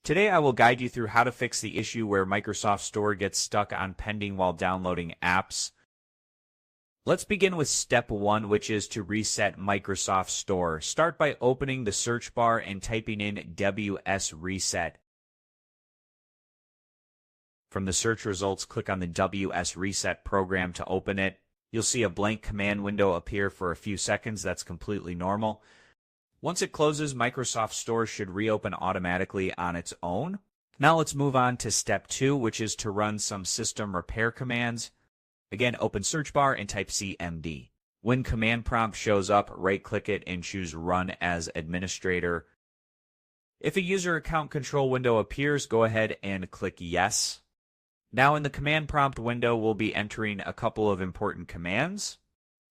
Today I will guide you through how to fix the issue where Microsoft Store gets stuck on pending while downloading apps. Let's begin with step 1, which is to reset Microsoft Store. Start by opening the search bar and typing in WSReset. From the search results, click on the WSReset program to open it. You'll see a blank command window appear for a few seconds. That's completely normal. Once it closes, Microsoft Store should reopen automatically on its own. Now let's move on to step 2, which is to run some system repair commands. Again, open search bar and type CMD. When command prompt shows up, right-click it and choose Run as Administrator. If a user account control window appears, go ahead and click Yes. Now in the command prompt window, we'll be entering a couple of important commands.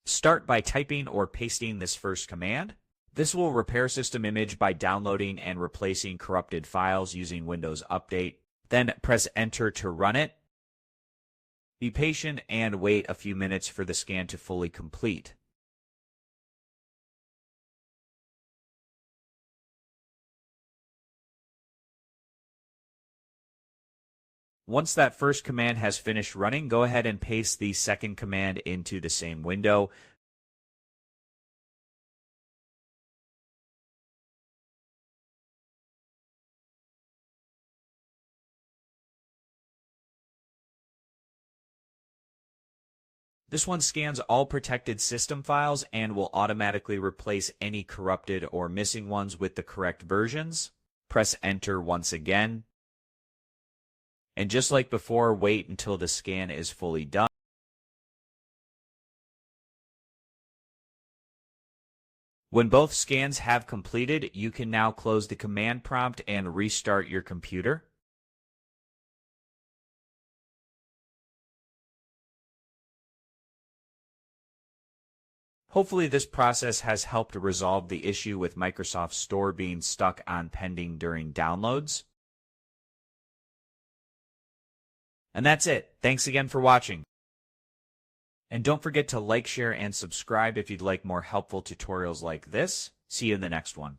Start by typing or pasting this first command. This will repair system image by downloading and replacing corrupted files using Windows Update. Then press Enter to run it. Be patient and wait a few minutes for the scan to fully complete. Once that first command has finished running, go ahead and paste the second command into the same window. This one scans all protected system files and will automatically replace any corrupted or missing ones with the correct versions. Press Enter once again. And just like before, wait until the scan is fully done. When both scans have completed, you can now close the command prompt and restart your computer. Hopefully this process has helped resolve the issue with Microsoft Store being stuck on pending during downloads. And that's it. Thanks again for watching. And don't forget to like, share, and subscribe if you'd like more helpful tutorials like this. See you in the next one.